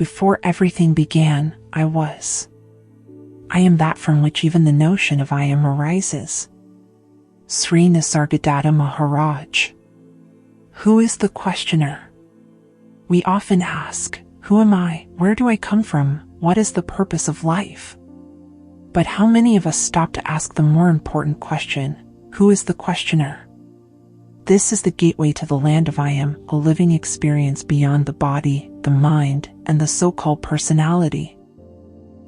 Before everything began, I was. I am that from which even the notion of I am arises. Sri Nisargadatta Maharaj. Who is the questioner? We often ask, who am I? Where do I come from? What is the purpose of life? But how many of us stop to ask the more important question, who is the questioner? This is the gateway to the land of I am, a living experience beyond the body, the mind, and the so-called personality.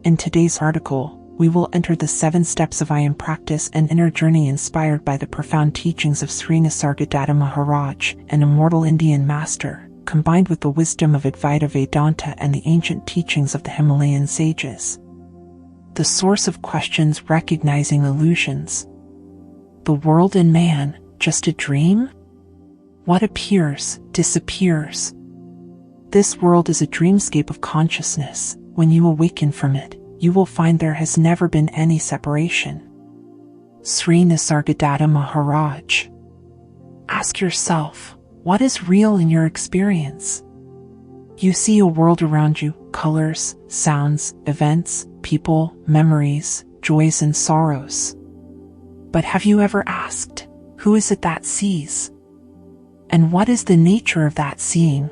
In today's article, we will enter the 7 steps of I am practice and inner journey inspired by the profound teachings of Sri Nisargadatta Maharaj, an immortal Indian master, combined with the wisdom of Advaita Vedanta and the ancient teachings of the Himalayan sages. The source of questions recognizing illusions. The world and man, just a dream? What appears, disappears. This world is a dreamscape of consciousness. When you awaken from it, you will find there has never been any separation. Sri Nisargadatta Maharaj. Ask yourself, what is real in your experience? You see a world around you, colors, sounds, events, people, memories, joys and sorrows. But have you ever asked, who is it that sees? And what is the nature of that seeing?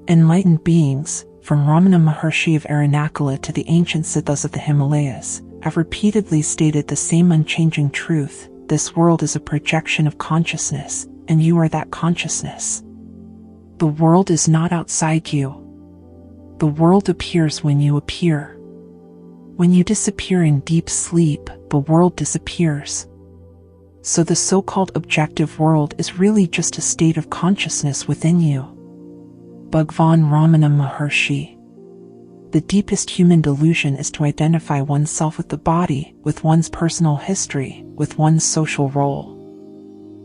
Enlightened beings, from Ramana Maharshi of Aranakula to the ancient Siddhas of the Himalayas, have repeatedly stated the same unchanging truth: this world is a projection of consciousness, and you are that consciousness. The world is not outside you. The world appears when you appear. When you disappear in deep sleep, the world disappears. So the so-called objective world is really just a state of consciousness within you. Bhagwan Ramana Maharshi. The deepest human delusion is to identify oneself with the body, with one's personal history, with one's social role.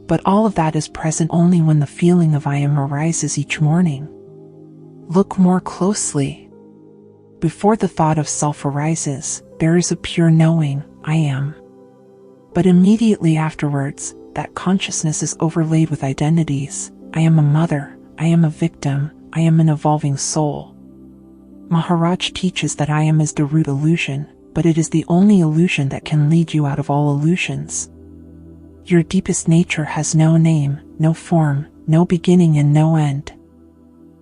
But all of that is present only when the feeling of I am arises each morning. Look more closely. Before the thought of self arises, there is a pure knowing, I am. But immediately afterwards, that consciousness is overlaid with identities. I am a mother, I am a victim, I am an evolving soul. Maharaj teaches that I am is the root illusion, but it is the only illusion that can lead you out of all illusions. Your deepest nature has no name, no form, no beginning and no end.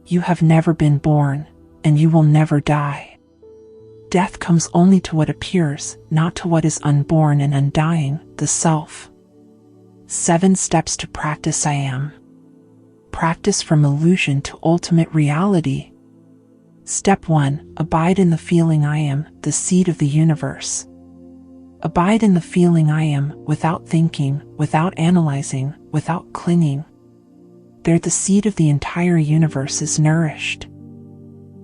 You have never been born, and you will never die. Death comes only to what appears, not to what is unborn and undying, the self. 7 steps to practice I am. Practice from illusion to ultimate reality. Step 1. Abide in the feeling I am, the seed of the universe. Abide in the feeling I am, without thinking, without analyzing, without clinging. There the seed of the entire universe is nourished.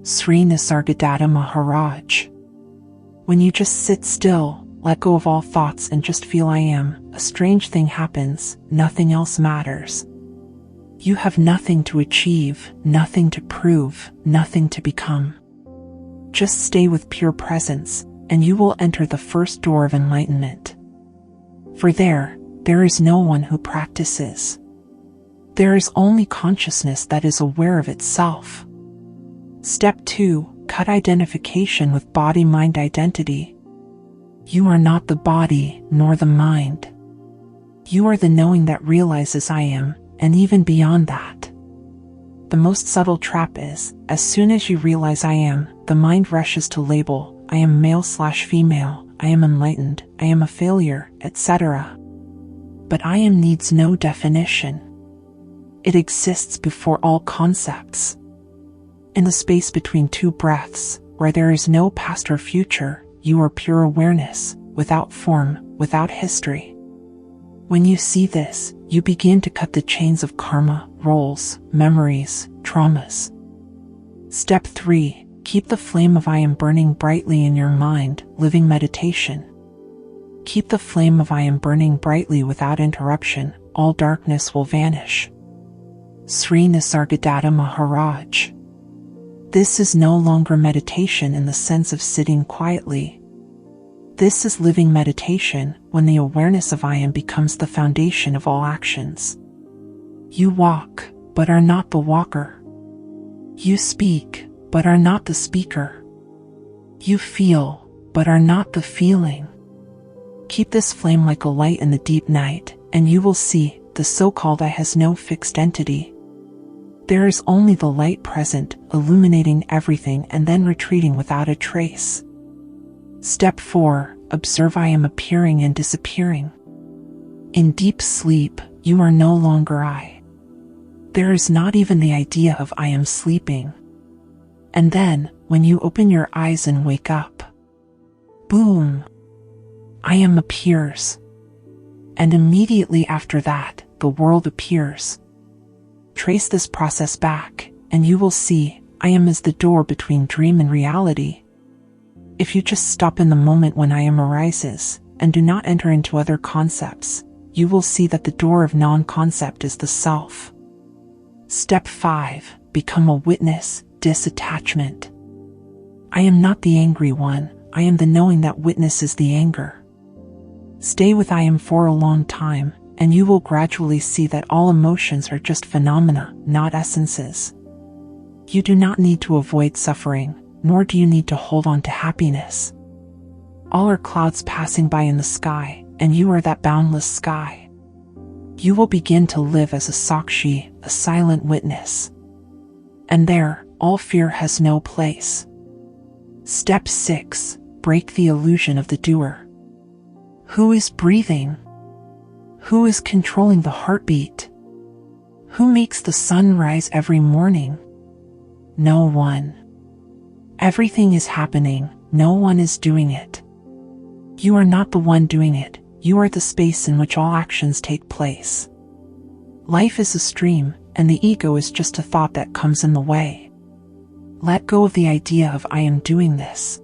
Sri Nisargadatta Maharaj. When you just sit still, let go of all thoughts and just feel I am, a strange thing happens, nothing else matters. You have nothing to achieve, nothing to prove, nothing to become. Just stay with pure presence, and you will enter the first door of enlightenment. For there is no one who practices. There is only consciousness that is aware of itself. Step 2. Cut identification with body-mind identity. You are not the body, nor the mind. You are the knowing that realizes I am, and even beyond that. The most subtle trap is, as soon as you realize I am, the mind rushes to label, I am male/female, I am enlightened, I am a failure, etc. But I am needs no definition. It exists before all concepts. In the space between 2 breaths, where there is no past or future, you are pure awareness, without form, without history. When you see this, you begin to cut the chains of karma, roles, memories, traumas. Step 3. Keep the flame of I am burning brightly in your mind, living meditation. Keep the flame of I am burning brightly without interruption, all darkness will vanish. Sri Nisargadatta Maharaj. This is no longer meditation in the sense of sitting quietly. This is living meditation when the awareness of I am becomes the foundation of all actions. You walk, but are not the walker. You speak, but are not the speaker. You feel, but are not the feeling. Keep this flame like a light in the deep night, and you will see the so-called I has no fixed entity. There is only the light present, illuminating everything and then retreating without a trace. Step 4. Observe I am appearing and disappearing. In deep sleep, you are no longer I. There is not even the idea of I am sleeping. And then, when you open your eyes and wake up, boom! I am appears. And immediately after that, the world appears. Trace this process back, and you will see, I am as the door between dream and reality. If you just stop in the moment when I am arises, and do not enter into other concepts, you will see that the door of non-concept is the self. Step 5. Become a witness, disattachment. I am not the angry one, I am the knowing that witnesses the anger. Stay with I am for a long time, and you will gradually see that all emotions are just phenomena, not essences. You do not need to avoid suffering, nor do you need to hold on to happiness. All are clouds passing by in the sky, and you are that boundless sky. You will begin to live as a sakshi, a silent witness. And there, all fear has no place. Step 6. Break the illusion of the doer. Who is breathing? Who is controlling the heartbeat? Who makes the sun rise every morning? No one. Everything is happening, no one is doing it. You are not the one doing it, you are the space in which all actions take place. Life is a stream, and the ego is just a thought that comes in the way. Let go of the idea of I am doing this.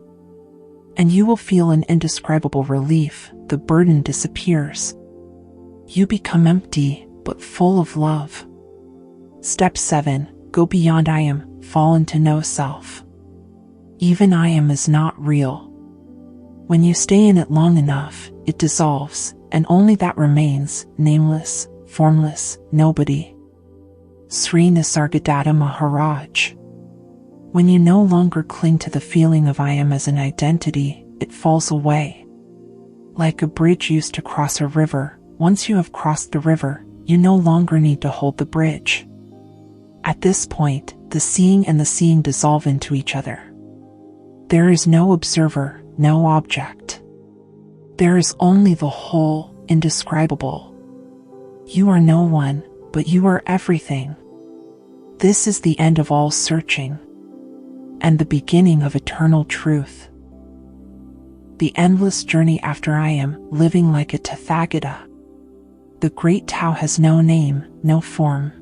And you will feel an indescribable relief, the burden disappears. You become empty, but full of love. Step 7. Go beyond I am, fall into no self. Even I am is not real. When you stay in it long enough, it dissolves, and only that remains, nameless, formless, nobody. Sri Nisargadatta Maharaj. When you no longer cling to the feeling of I am as an identity, it falls away. Like a bridge used to cross a river, once you have crossed the river, you no longer need to hold the bridge. At this point, the seeing and the seeing dissolve into each other. There is no observer, no object. There is only the whole, indescribable. You are no one, but you are everything. This is the end of all searching, and the beginning of eternal truth. The endless journey after I am, living like a Tathagata. The great Tao has no name, no form.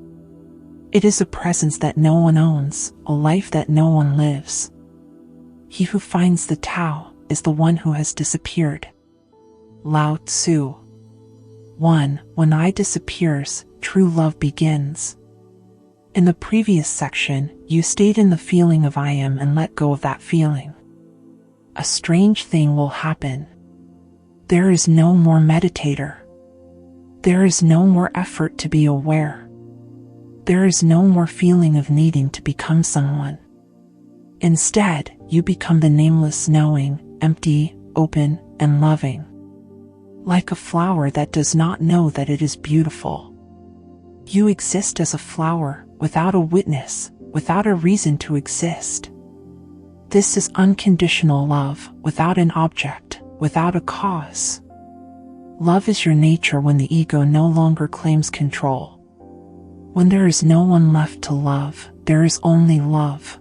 It is a presence that no one owns, a life that no one lives. He who finds the Tao is the one who has disappeared. Lao Tzu. 1. When I disappears, true love begins. In the previous section, you stayed in the feeling of I am and let go of that feeling. A strange thing will happen. There is no more meditator. There is no more effort to be aware. There is no more feeling of needing to become someone. Instead, you become the nameless knowing, empty, open, and loving. Like a flower that does not know that it is beautiful. You exist as a flower, without a witness, without a reason to exist. This is unconditional love, without an object, without a cause. Love is your nature when the ego no longer claims control. When there is no one left to love, there is only love.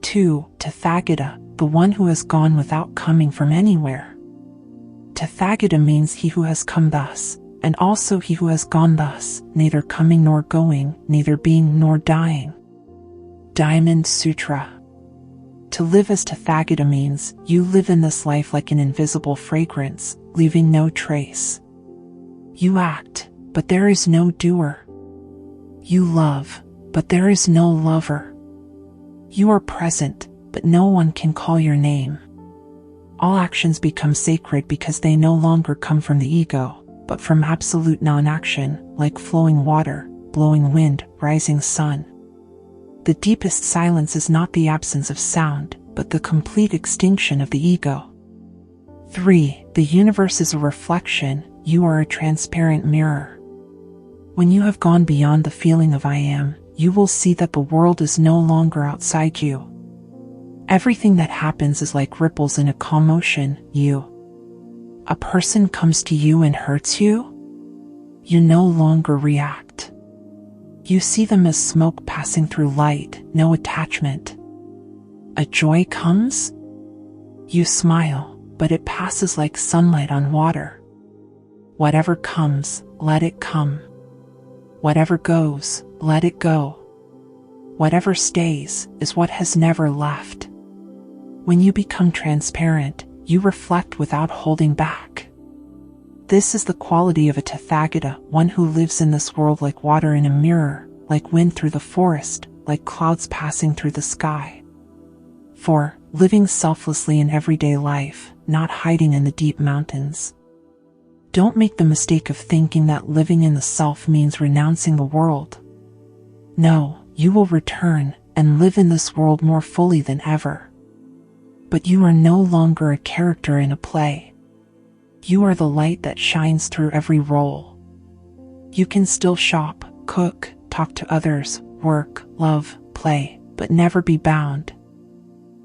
2. Tathagata, the one who has gone without coming from anywhere. Tathagata means he who has come thus, and also he who has gone thus, neither coming nor going, neither being nor dying. Diamond Sutra. To live as Tathagata means, you live in this life like an invisible fragrance, leaving no trace. You act, but there is no doer. You love, but there is no lover. You are present, but no one can call your name. All actions become sacred because they no longer come from the ego, but from absolute non-action, like flowing water, blowing wind, rising sun. The deepest silence is not the absence of sound, but the complete extinction of the ego. 3. The universe is a reflection, you are a transparent mirror. When you have gone beyond the feeling of I am, you will see that the world is no longer outside you. Everything that happens is like ripples in a calm ocean. A person comes to you and hurts you? You no longer react. You see them as smoke passing through light, no attachment. A joy comes? You smile, but it passes like sunlight on water. Whatever comes, let it come. Whatever goes, let it go. Whatever stays is what has never left. When you become transparent, you reflect without holding back. This is the quality of a Tathagata, one who lives in this world like water in a mirror, like wind through the forest, like clouds passing through the sky. 4. Living selflessly in everyday life, not hiding in the deep mountains. Don't make the mistake of thinking that living in the self means renouncing the world. No, you will return and live in this world more fully than ever. But you are no longer a character in a play. You are the light that shines through every role. You can still shop, cook, talk to others, work, love, play, but never be bound.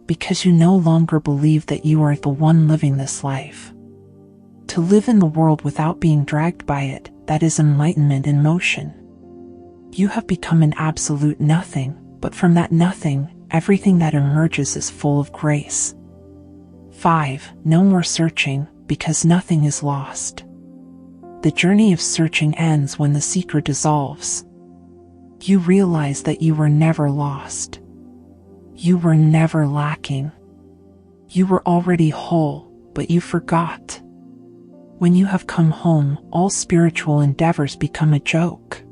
Because you no longer believe that you are the one living this life. To live in the world without being dragged by it, that is enlightenment in motion. You have become an absolute nothing, but from that nothing, everything that emerges is full of grace. 5. No more searching, because nothing is lost. The journey of searching ends when the seeker dissolves. You realize that you were never lost. You were never lacking. You were already whole, but you forgot. When you have come home, all spiritual endeavors become a joke.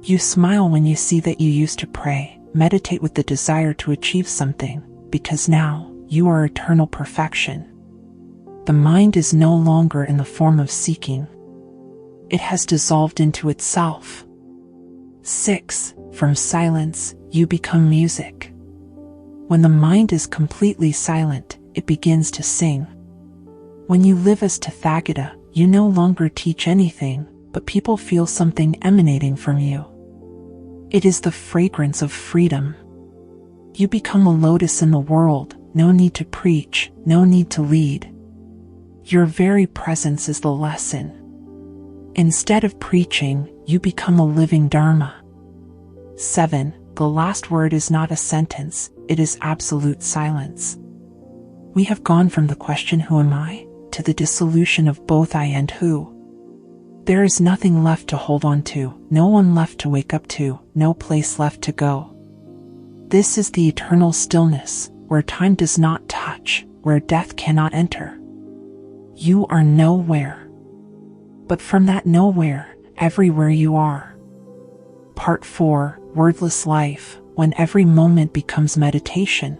You smile when you see that you used to pray, meditate with the desire to achieve something, because now you are eternal perfection. The mind is no longer in the form of seeking. It has dissolved into itself. 6. From silence, you become music. When the mind is completely silent, it begins to sing. When you live as Tathagata, you no longer teach anything, but people feel something emanating from you. It is the fragrance of freedom. You become a lotus in the world, no need to preach, no need to lead. Your very presence is the lesson. Instead of preaching, you become a living Dharma. 7. The last word is not a sentence, it is absolute silence. We have gone from the question who am I, to the dissolution of both I and who. There is nothing left to hold on to, no one left to wake up to, no place left to go. This is the eternal stillness, where time does not touch, where death cannot enter. You are nowhere. But from that nowhere, everywhere you are. Part 4, Wordless Life, when every moment becomes meditation.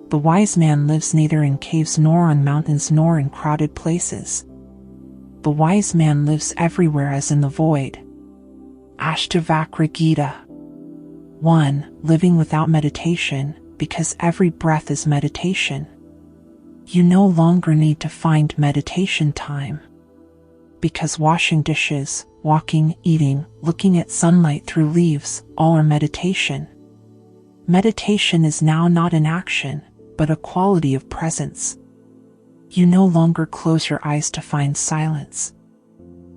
The wise man lives neither in caves nor on mountains nor in crowded places. The wise man lives everywhere as in the void. Ashtavakra Gita. 1. Living without meditation, because every breath is meditation. You no longer need to find meditation time. Because washing dishes, walking, eating, looking at sunlight through leaves, all are meditation. Meditation is now not an action, but a quality of presence. You no longer close your eyes to find silence.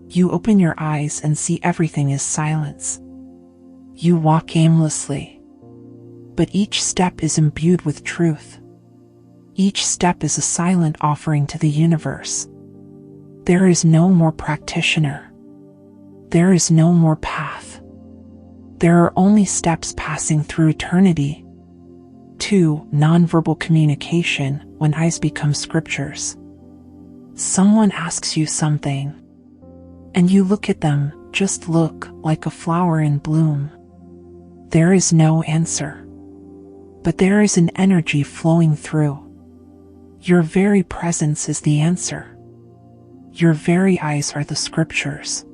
You open your eyes and see everything is silence. You walk aimlessly. But each step is imbued with truth. Each step is a silent offering to the universe. There is no more practitioner. There is no more path. There are only steps passing through eternity. 2. Nonverbal communication, when eyes become scriptures. Someone asks you something, and you look at them, just look, like a flower in bloom. There is no answer. But there is an energy flowing through. Your very presence is the answer. Your very eyes are the scriptures.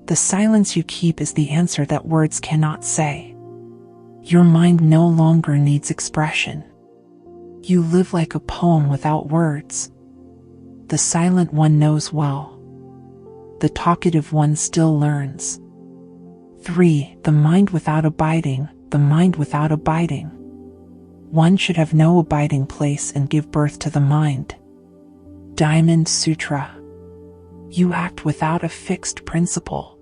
The silence you keep is the answer that words cannot say. Your mind no longer needs expression. You live like a poem without words. The silent one knows well. The talkative one still learns. 3. The mind without abiding, the mind without abiding. One should have no abiding place and give birth to the mind. Diamond Sutra. You act without a fixed principle.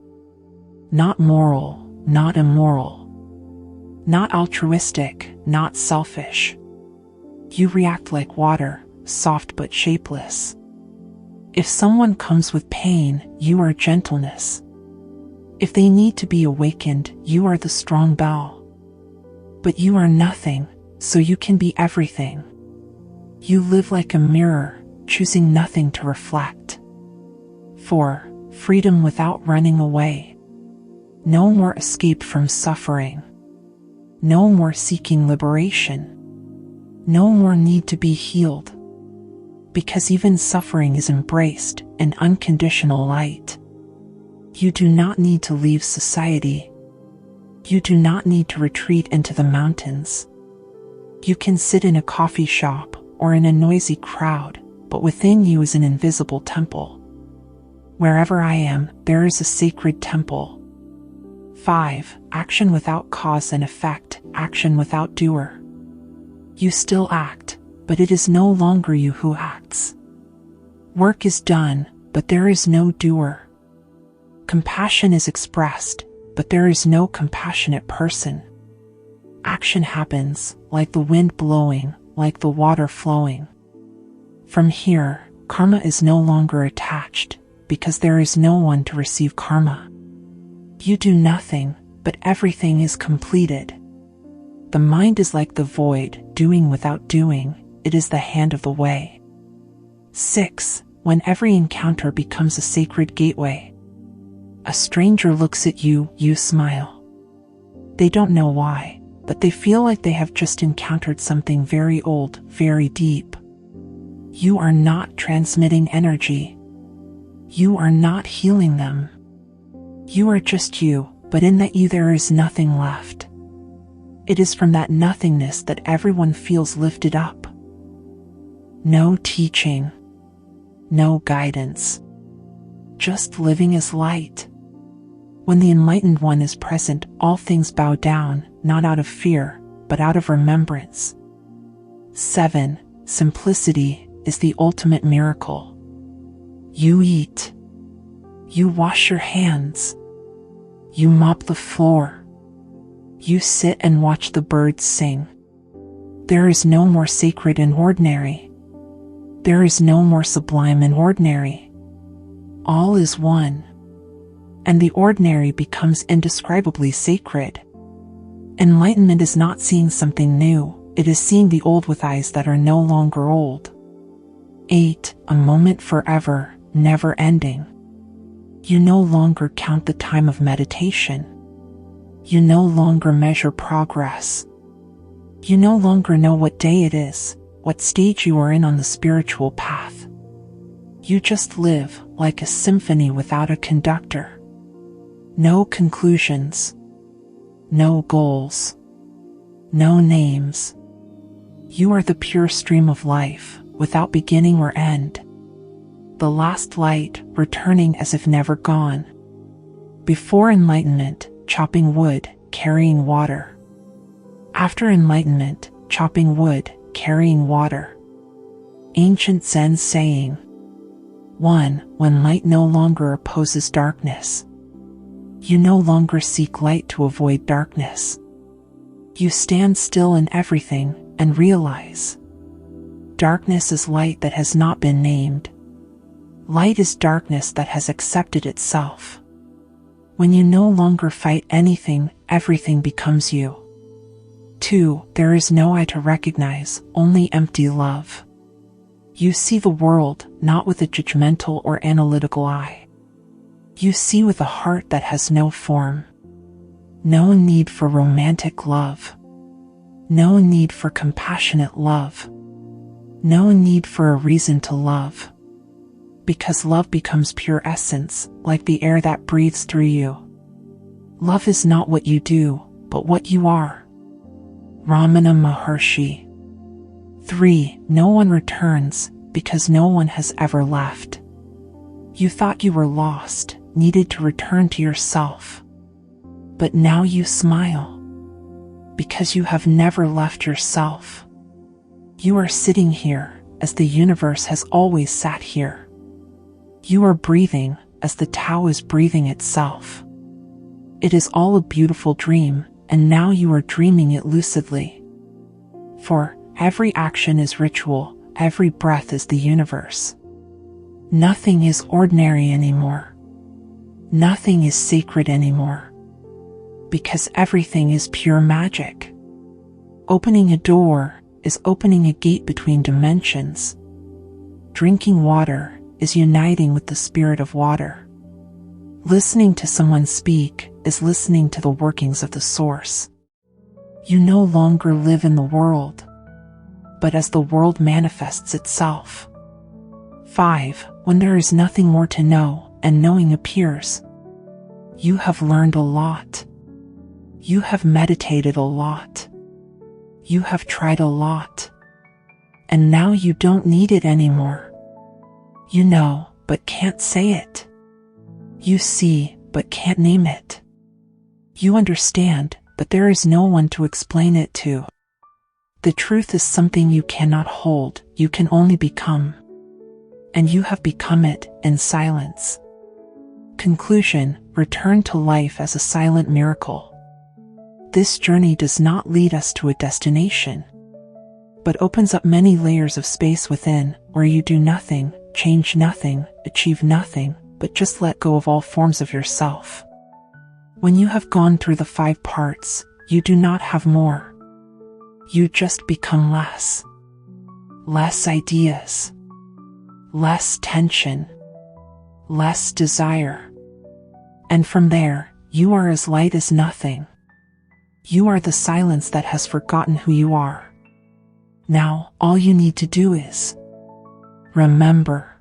Not moral, not immoral. Not altruistic, not selfish. You react like water, soft but shapeless. If someone comes with pain, you are gentleness. If they need to be awakened, you are the strong bell. But you are nothing, so you can be everything. You live like a mirror, choosing nothing to reflect. 4. Freedom without running away. No more escape from suffering. No more seeking liberation. No more need to be healed. Because even suffering is embraced in unconditional light. You do not need to leave society. You do not need to retreat into the mountains. You can sit in a coffee shop or in a noisy crowd, but within you is an invisible temple. Wherever I am, there is a sacred temple. 5. Action without cause and effect, action without doer. You still act, but it is no longer you who acts. Work is done, but there is no doer. Compassion is expressed, but there is no compassionate person. Action happens, like the wind blowing, like the water flowing. From here, karma is no longer attached, because there is no one to receive karma. You do nothing, but everything is completed. The mind is like the void, doing without doing, it is the hand of the way. 6. When every encounter becomes a sacred gateway. A stranger looks at you, you smile. They don't know why, but they feel like they have just encountered something very old, very deep. You are not transmitting energy. You are not healing them. You are just you, but in that you there is nothing left. It is from that nothingness that everyone feels lifted up. No teaching. No guidance. Just living as light. When the enlightened one is present, all things bow down, not out of fear, but out of remembrance. 7. Simplicity is the ultimate miracle. You eat. You wash your hands. You mop the floor. You sit and watch the birds sing. There is no more sacred and ordinary. There is no more sublime and ordinary. All is one. And the ordinary becomes indescribably sacred. Enlightenment is not seeing something new, it is seeing the old with eyes that are no longer old. 8. A moment forever, never ending. You no longer count the time of meditation. You no longer measure progress. You no longer know what day it is, what stage you are in on the spiritual path. You just live like a symphony without a conductor. No conclusions. No goals. No names. You are the pure stream of life, without beginning or end. The last light, returning as if never gone. Before enlightenment, chopping wood, carrying water. After enlightenment, chopping wood, carrying water. Ancient Zen saying. 1. When light no longer opposes darkness. You no longer seek light to avoid darkness. You stand still in everything and realize. Darkness is light that has not been named. Light is darkness that has accepted itself. When you no longer fight anything, everything becomes you. 2. There is no I to recognize, only empty love. You see the world, not with a judgmental or analytical eye. You see with a heart that has no form. No need for romantic love. No need for compassionate love. No need for a reason to love. Because love becomes pure essence, like the air that breathes through you. Love is not what you do, but what you are. Ramana Maharshi. 3. No one returns because no one has ever left. You thought you were lost, needed to return to yourself. But now you smile because you have never left yourself. You are sitting here as the universe has always sat here. You are breathing as the Tao is breathing itself. It is all a beautiful dream, and now you are dreaming it lucidly. For every action is ritual, every breath is the universe. Nothing is ordinary anymore. Nothing is sacred anymore. Because everything is pure magic. Opening a door is opening a gate between dimensions. Drinking water is uniting with the spirit of water. Listening to someone speak is listening to the workings of the source. You no longer live in the world, but as the world manifests itself. 5. When there is nothing more to know and knowing appears, you have learned a lot. You have meditated a lot. You have tried a lot. And now you don't need it anymore. You know, but can't say it. You see, but can't name it. You understand, but there is no one to explain it to. The truth is something you cannot hold, you can only become. And you have become it in silence. Conclusion: return to life as a silent miracle. This journey does not lead us to a destination, but opens up many layers of space within, where you do nothing, change nothing, achieve nothing, but just let go of all forms of yourself. When you have gone through the 5 parts, you do not have more. You just become less. Less ideas. Less tension. Less desire. And from there, you are as light as nothing. You are the silence that has forgotten who you are. Now, all you need to do is remember.